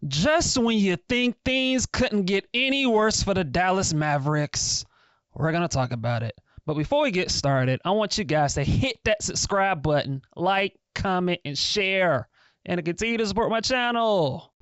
Just when you think things couldn't get any worse for the Dallas Mavericks, we're going to talk about it. But before we get started, I want you guys to hit that subscribe button, like, comment, and share, and to continue to support my channel.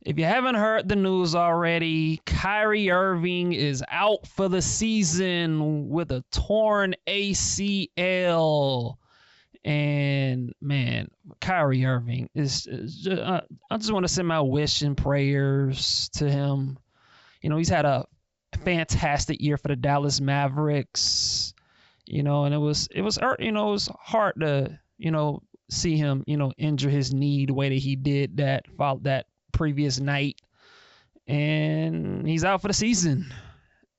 If you haven't heard the news already, Kyrie Irving is out for the season with a torn ACL. And man, Kyrie Irving is just, I just want to send my wish and prayers to him. You know, he's had a fantastic year for the Dallas Mavericks. You know, and it was hard to, see him, injure his knee the way that he did that previous night, and he's out for the season,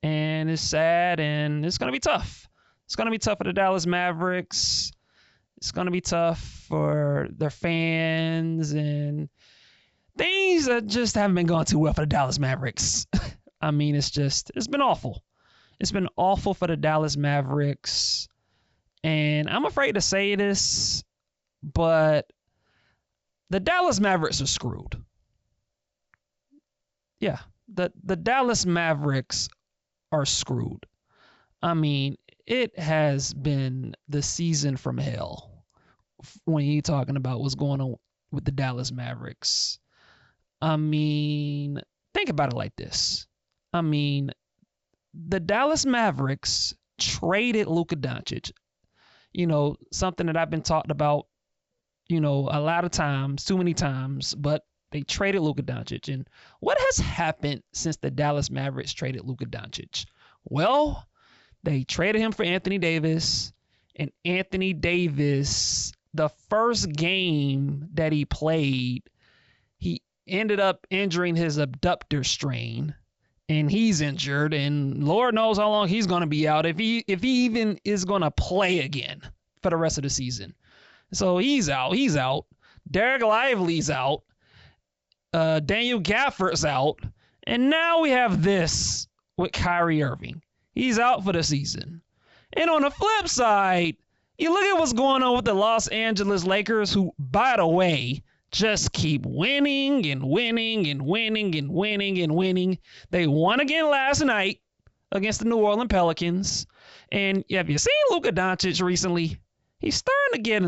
and it's sad, and it's going to be tough. It's going to be tough for the Dallas Mavericks. It's going to be tough for their fans, and things that just haven't been going too well for the Dallas Mavericks. I mean, it's been awful. It's been awful for the Dallas Mavericks, and I'm afraid to say this, but the Dallas Mavericks are screwed. Yeah, the Dallas Mavericks are screwed. I mean, it has been the season from hell when you're talking about what's going on with the Dallas Mavericks. I mean, think about it like this. I mean, the Dallas Mavericks traded Luka Dončić. Something that I've been talking about, a lot of times, too many times, but they traded Luka Dončić. And what has happened since the Dallas Mavericks traded Luka Dončić? Well, they traded him for Anthony Davis. And Anthony Davis, the first game that he played, he ended up injuring his abductor strain. And he's injured. And Lord knows how long he's going to be out, if he even is going to play again for the rest of the season. So he's out. Derek Lively's out. Daniel Gafford's out, and now we have this with Kyrie Irving. He's out for the season. And on the flip side, you look at what's going on with the Los Angeles Lakers, who, by the way, just keep winning and winning and winning and winning and winning. They won again last night against the New Orleans Pelicans. And have you seen Luka Dončić recently? He's starting to get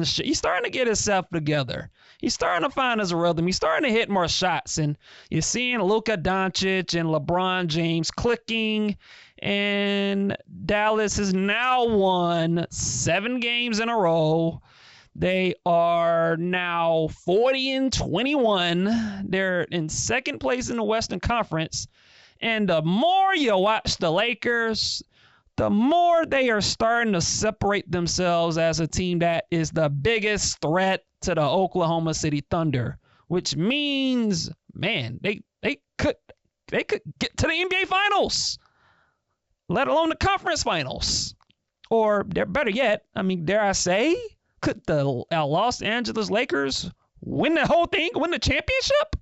himself together. He's starting to find his rhythm. He's starting to hit more shots. And you're seeing Luka Dončić and LeBron James clicking. And Dallas has now won 7 games in a row. They are now 40-21. They're in second place in the Western Conference. And the more you watch the Lakers, the more they are starting to separate themselves as a team that is the biggest threat to the Oklahoma City Thunder, which means, man, they could get to the NBA Finals, let alone the conference finals. Or better yet, I mean, dare I say, could the Los Angeles Lakers win the whole thing, win the championship?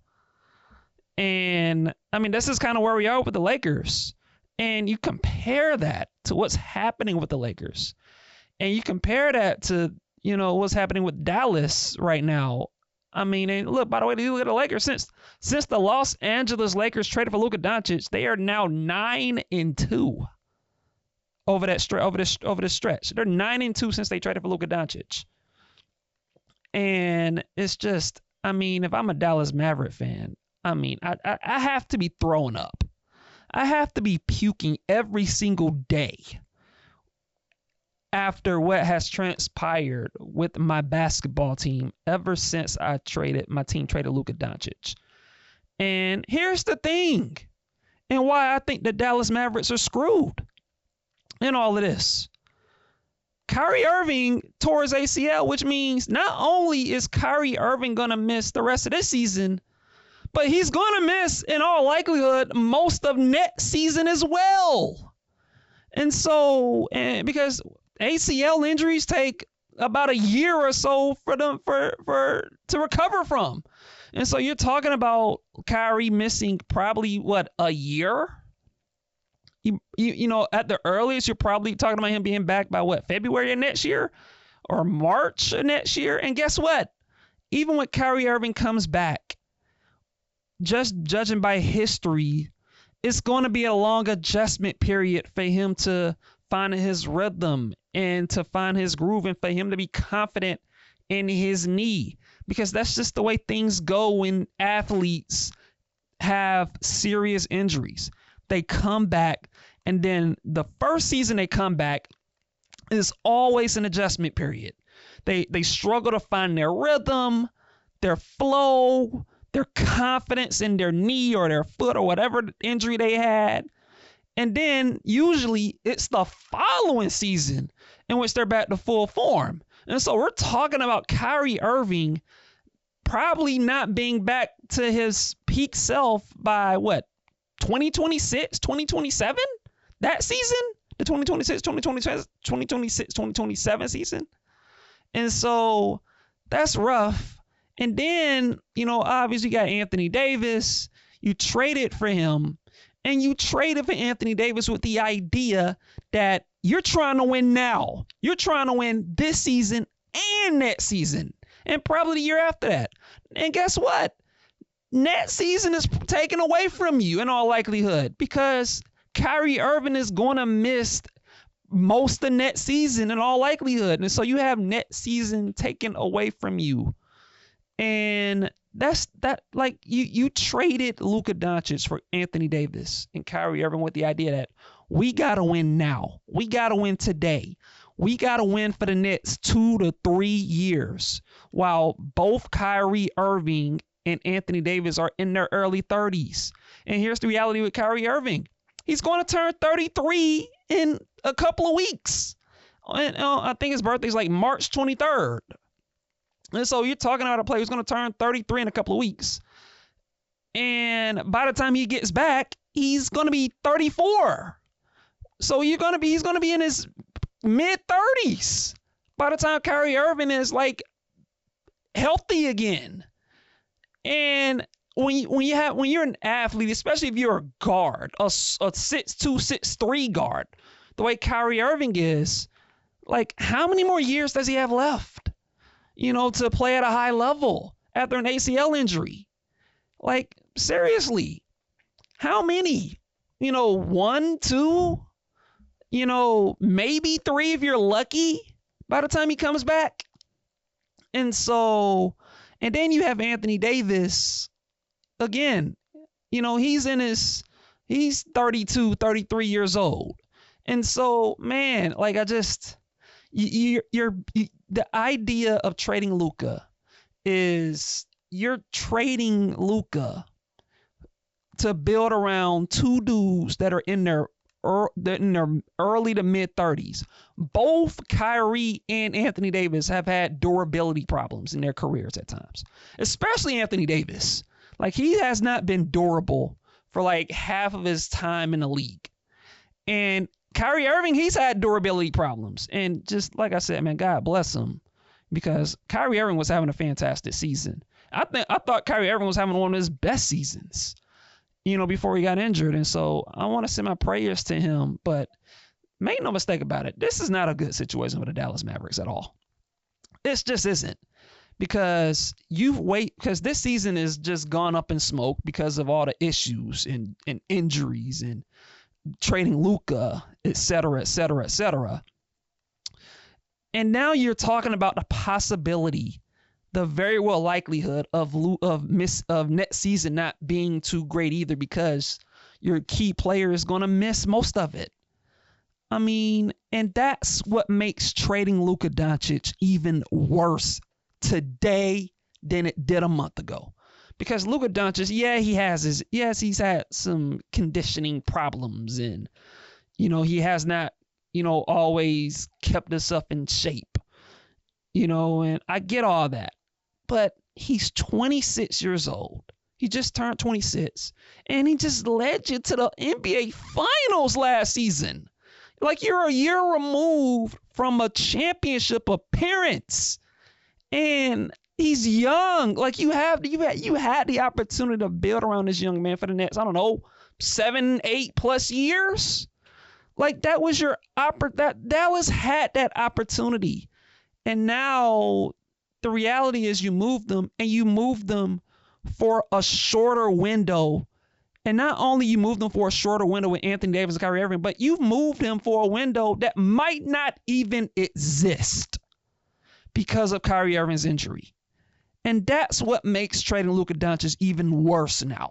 And I mean, this is kind of where we are with the Lakers. And you compare that to what's happening with the Lakers. And you compare that to, what's happening with Dallas right now. I mean, and look, by the way, you look at the Lakers, since the Los Angeles Lakers traded for Luka Dončić, they are now 9-2 over this stretch. They're 9-2 since they traded for Luka Dončić. And it's just, I mean, if I'm a Dallas Maverick fan, I mean, I have to be throwing up. I have to be puking every single day after what has transpired with my basketball team ever since my team traded Luka Dončić. And here's the thing, and why I think the Dallas Mavericks are screwed in all of this. Kyrie Irving tore his ACL, which means not only is Kyrie Irving going to miss the rest of this season, but he's going to miss, in all likelihood, most of next season as well. And so, because ACL injuries take about a year or so for them to recover from. And so you're talking about Kyrie missing probably, a year? At the earliest, you're probably talking about him being back by what, February of next year or March of next year. And guess what? Even when Kyrie Irving comes back, just judging by history, it's going to be a long adjustment period for him to find his rhythm and to find his groove and for him to be confident in his knee, because that's just the way things go when athletes have serious injuries. They come back, and then the first season they come back is always an adjustment period. They struggle to find their rhythm, their flow, their confidence in their knee or their foot or whatever injury they had. And then usually it's the following season in which they're back to full form. And so we're talking about Kyrie Irving probably not being back to his peak self by what, 2026, 2027? That season? The 2027 season? And so that's rough. And then, obviously you got Anthony Davis. You traded for him. And you traded for Anthony Davis with the idea that you're trying to win now. You're trying to win this season and next season. And probably the year after that. And guess what? Next season is taken away from you in all likelihood, because Kyrie Irving is going to miss most of next season in all likelihood. And so you have next season taken away from you. And you traded Luka Dončić for Anthony Davis and Kyrie Irving with the idea that we got to win now. We got to win today. We got to win for the next 2 to 3 years, while both Kyrie Irving and Anthony Davis are in their early 30s. And here's the reality with Kyrie Irving. He's going to turn 33 in a couple of weeks. And I think his birthday is like March 23rd. And so you're talking about a player who's going to turn 33 in a couple of weeks. And by the time he gets back, he's going to be 34. So he's going to be in his mid 30s by the time Kyrie Irving is like healthy again. And when you're an athlete, especially if you're a guard, a 6'2", 6'3" guard, the way Kyrie Irving is, like, how many more years does he have left, to play at a high level after an ACL injury? Like, seriously, how many? 1, 2, maybe 3 if you're lucky by the time he comes back. And then you have Anthony Davis again. He's 32, 33 years old. And so, man, like, the idea of trading Luka is you're trading Luka to build around two dudes that are in their early to mid 30s. Both Kyrie and Anthony Davis have had durability problems in their careers at times, especially Anthony Davis. Like, he has not been durable for like half of his time in the league. And Kyrie Irving, he's had durability problems. And just like I said, man, God bless him, because Kyrie Irving was having a fantastic season. I thought Kyrie Irving was having one of his best seasons, before he got injured. And so I want to send my prayers to him. But make no mistake about it, this is not a good situation for the Dallas Mavericks at all. This just isn't. Because because this season has just gone up in smoke because of all the issues and injuries and trading Luka, et cetera, et cetera, et cetera. And now you're talking about the possibility, the very well likelihood of next season not being too great either, because your key player is going to miss most of it. I mean, and that's what makes trading Luka Dončić even worse today than it did a month ago. Because Luka Dončić, he's had some conditioning problems, and he has not always kept himself in shape, and I get all that. But he's 26 years old. He just turned 26, and he just led you to the NBA Finals last season. Like, you're a year removed from a championship appearance, and he's young. Like, you had the opportunity to build around this young man for the next, 7, 8 plus years. Like that was your that Dallas had that opportunity. And now the reality is you moved them, and you moved them for a shorter window. And not only you moved them for a shorter window with Anthony Davis and Kyrie Irving, but you've moved him for a window that might not even exist because of Kyrie Irving's injury. And that's what makes trading Luka Dončić even worse now,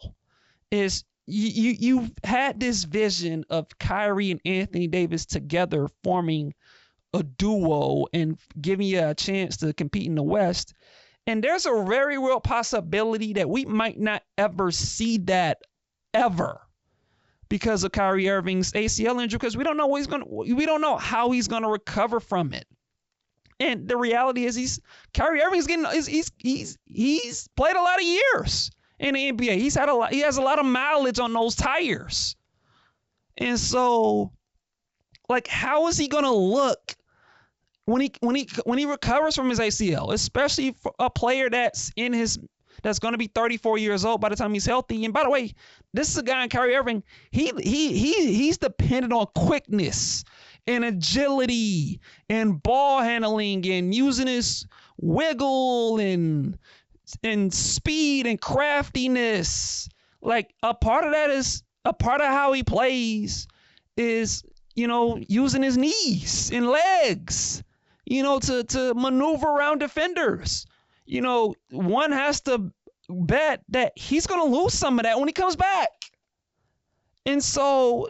is you've had this vision of Kyrie and Anthony Davis together forming a duo and giving you a chance to compete in the West. And there's a very real possibility that we might not ever see that ever because of Kyrie Irving's ACL injury, because we don't know how he's going to recover from it. And the reality is Kyrie Irving's he's played a lot of years in the NBA. He has a lot of mileage on those tires. And so, like, how is he going to look when he recovers from his ACL, especially for a player that's going to be 34 years old by the time he's healthy? And by the way, this is a guy in Kyrie Irving. He's dependent on quickness and agility and ball handling and using his wiggle and speed and craftiness. Like, a part of how he plays is, using his knees and legs, to maneuver around defenders. One has to bet that he's going to lose some of that when he comes back. And so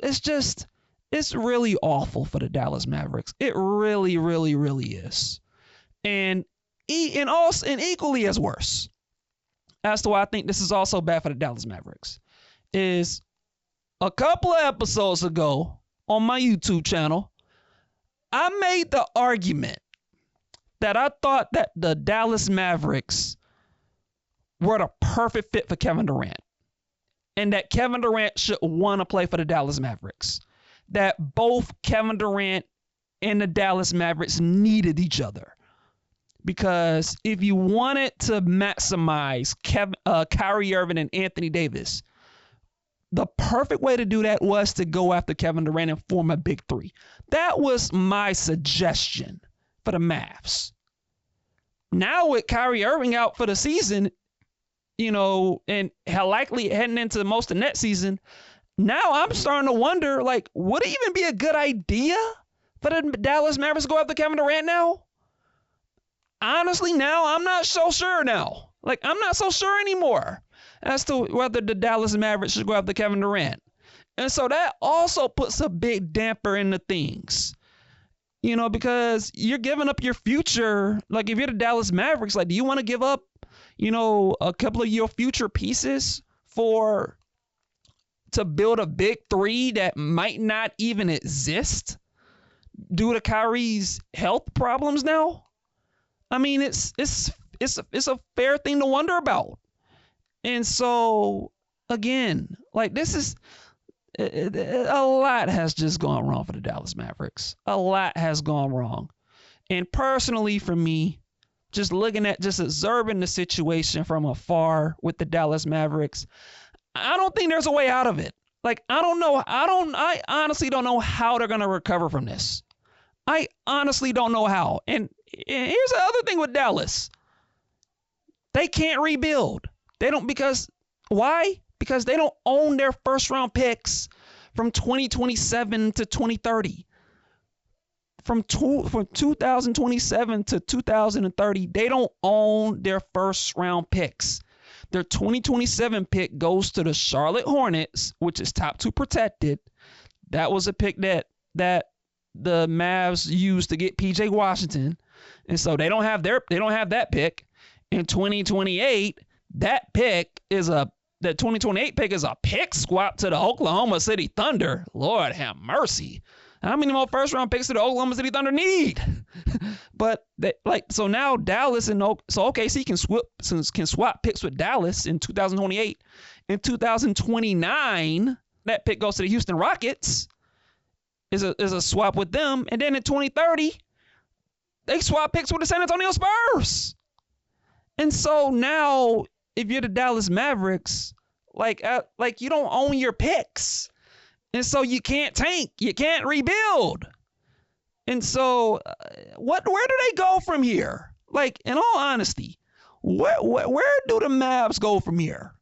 it's really awful for the Dallas Mavericks. It really, really, really is. And equally as worse, as to why I think this is also bad for the Dallas Mavericks, is a couple of episodes ago on my YouTube channel, I made the argument that I thought that the Dallas Mavericks were the perfect fit for Kevin Durant, and that Kevin Durant should want to play for the Dallas Mavericks, that both Kevin Durant and the Dallas Mavericks needed each other. Because if you wanted to maximize Kyrie Irving and Anthony Davis, the perfect way to do that was to go after Kevin Durant and form a big three. That was my suggestion for the Mavs. Now with Kyrie Irving out for the season, and likely heading into most of next season, now I'm starting to wonder, like, would it even be a good idea for the Dallas Mavericks to go after Kevin Durant now? Honestly, now I'm not so sure now. Like, I'm not so sure anymore as to whether the Dallas Mavericks should go after Kevin Durant. And so that also puts a big damper into things, because you're giving up your future. Like, if you're the Dallas Mavericks, like, do you want to give up, a couple of your future pieces to build a big three that might not even exist due to Kyrie's health problems now? I mean, it's a fair thing to wonder about. And so, again, like, this is a lot has just gone wrong for the Dallas Mavericks. A lot has gone wrong. And personally, for me, just observing the situation from afar with the Dallas Mavericks, I don't think there's a way out of it. Like, I honestly don't know how they're going to recover from this. I honestly don't know how. And here's the other thing with Dallas. They can't rebuild. Why? Because they don't own their first round picks from 2027 to 2030. From 2027 to 2030, they don't own their first round picks. Their 2027 pick goes to the Charlotte Hornets, which is top 2 protected. That was a pick that the Mavs used to get PJ Washington. And so they don't have that pick. In 2028, the 2028 pick is a pick swap to the Oklahoma City Thunder. Lord have mercy. How many more first round picks do the Oklahoma City Thunder need? But so now Dallas OKC can swap picks with Dallas in 2028. In 2029, that pick goes to the Houston Rockets. Is a swap with them. And then in 2030, they swap picks with the San Antonio Spurs. And so now, if you're the Dallas Mavericks, like you don't own your picks. And so you can't tank. You can't rebuild. And so where do they go from here? Like, in all honesty, where do the Mavs go from here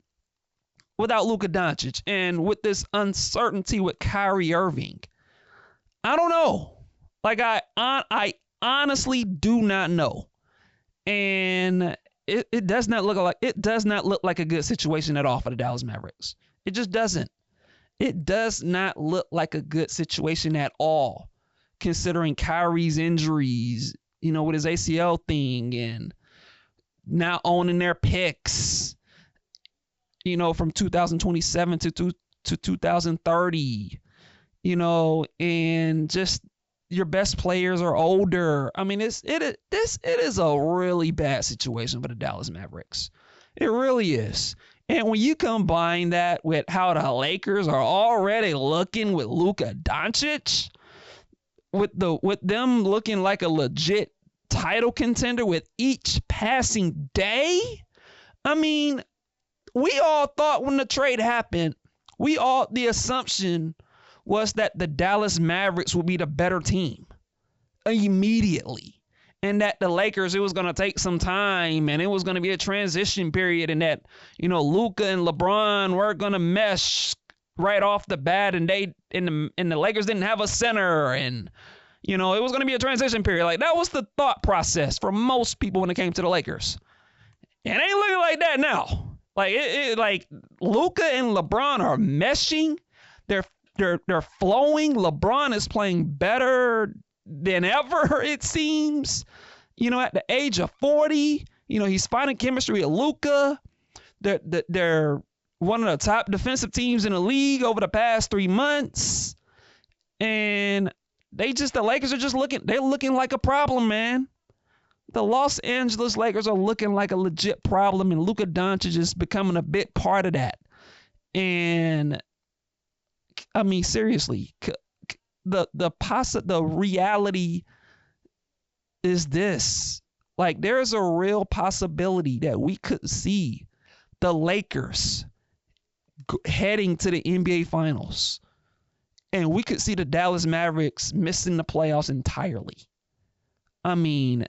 without Luka Dončić and with this uncertainty with Kyrie Irving? I don't know. Like, I honestly do not know. And it does not look like a good situation at all for the Dallas Mavericks. It just doesn't. It does not look like a good situation at all, considering Kyrie's injuries, with his ACL thing, and now owning their picks, from 2027 to 2030, and just your best players are older. I mean, it is a really bad situation for the Dallas Mavericks. It really is. And when you combine that with how the Lakers are already looking with Luka Dončić, with them looking like a legit title contender with each passing day, I mean, we all thought when the trade happened, the assumption was that the Dallas Mavericks would be the better team immediately. And that the Lakers, it was going to take some time and it was going to be a transition period, and that, Luka and LeBron weren't going to mesh right off the bat, and the Lakers didn't have a center, and, it was going to be a transition period. Like, that was the thought process for most people when it came to the Lakers. It ain't looking like that now. Like, Luka and LeBron are meshing. They're flowing. LeBron is playing better than ever, it seems. At the age of 40, he's finding chemistry with Luka. They're one of the top defensive teams in the league over the past 3 months. And the Lakers are just looking like a problem, man. The Los Angeles Lakers are looking like a legit problem, and Luka Dončić is becoming a big part of that. And I mean, seriously, the reality is this. Like, there's a real possibility that we could see the Lakers heading to the NBA Finals, and we could see the Dallas Mavericks missing the playoffs entirely. I mean,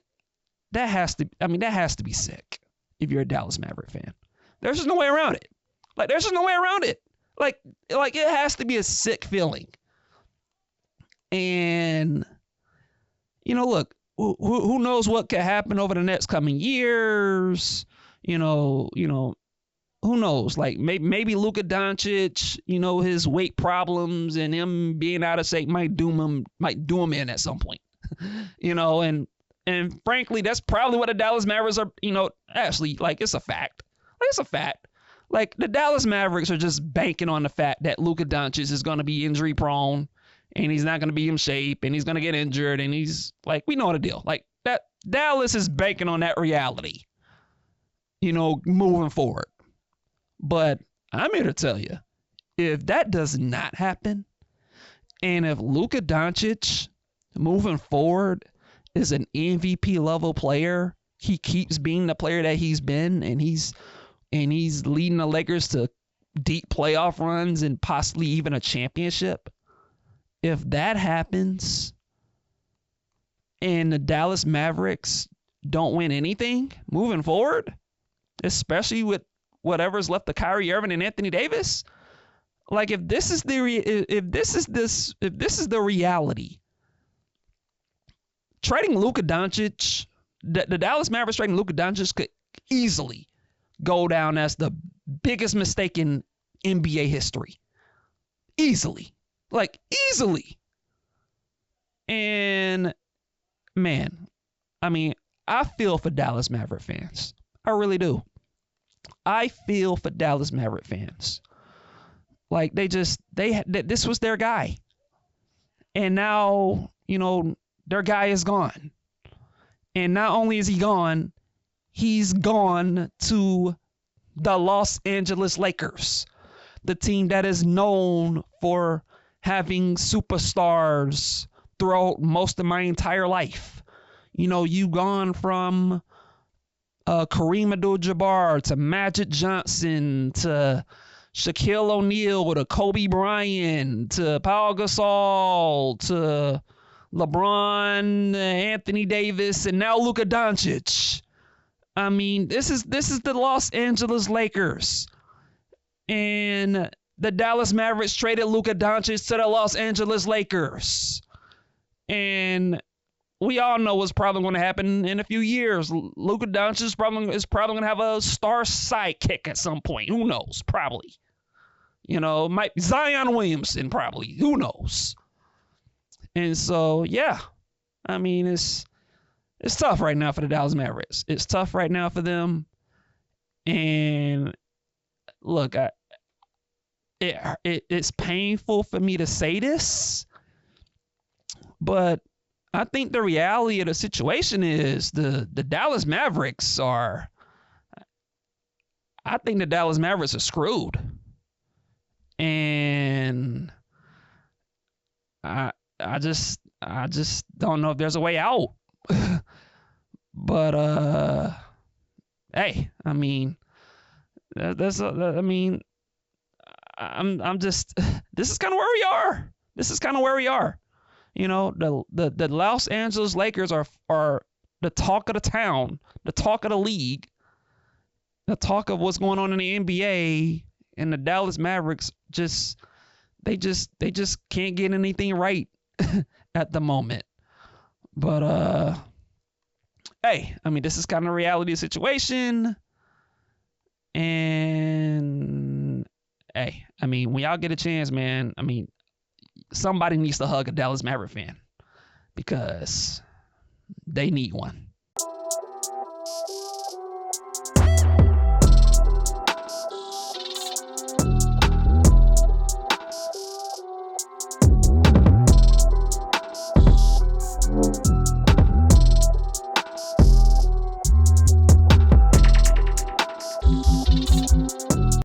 that has to be sick if you're a Dallas Maverick fan. There's just no way around it. Like, there's just no way around it. Like it has to be a sick feeling. And, look, who knows what could happen over the next coming years? Who knows? Like, maybe Luka Dončić, his weight problems and him being out of shape might do him in at some point. And frankly, that's probably what the Dallas Mavericks are, actually, like, it's a fact. Like, it's a fact. Like, the Dallas Mavericks are just banking on the fact that Luka Dončić is going to be injury prone, and he's not going to be in shape, and he's going to get injured, and he's, like, we know the deal. Like, that Dallas is banking on that reality, moving forward. But I'm here to tell you, if that does not happen, and if Luka Dončić moving forward is an MVP level player, he keeps being the player that he's been, and he's leading the Lakers to deep playoff runs and possibly even a championship. If that happens and the Dallas Mavericks don't win anything moving forward, especially with whatever's left of Kyrie Irving and Anthony Davis, like, if this is the reality, trading Luka Dončić, the Dallas Mavericks trading Luka Dončić could easily go down as the biggest mistake in NBA history. Easily. Like, easily. And, man, I mean, I feel for Dallas Maverick fans. I really do. I feel for Dallas Maverick fans. Like, this was their guy. And now, their guy is gone. And not only is he gone, he's gone to the Los Angeles Lakers, the team that is known for having superstars throughout most of my entire life. You've gone from Kareem Abdul-Jabbar to Magic Johnson to, Shaquille O'Neal to Kobe Bryant to Paul Gasol to LeBron, Anthony Davis, and now Luka Dončić. I mean, this is the Los Angeles Lakers. And the Dallas Mavericks traded Luka Dončić to the Los Angeles Lakers. And we all know what's probably going to happen in a few years. Luka Dončić is probably going to have a star sidekick at some point. Who knows? Probably. You know, might be Zion Williamson probably. Who knows? And so, yeah. I mean, it's tough right now for the Dallas Mavericks. It's tough right now for them. And look, it's painful for me to say this, but I think the reality of the situation is the Dallas Mavericks are. I think the Dallas Mavericks are screwed, and I just don't know if there's a way out. But hey, I mean, I'm just. This is kind of where we are. You know, the Los Angeles Lakers are the talk of the town, the talk of the league, the talk of what's going on in the NBA, and the Dallas Mavericks they just can't get anything right at the moment. But hey, I mean, this is kind of the reality of the situation. And hey, I mean, when y'all get a chance, man, I mean, somebody needs to hug a Dallas Maverick fan because they need one.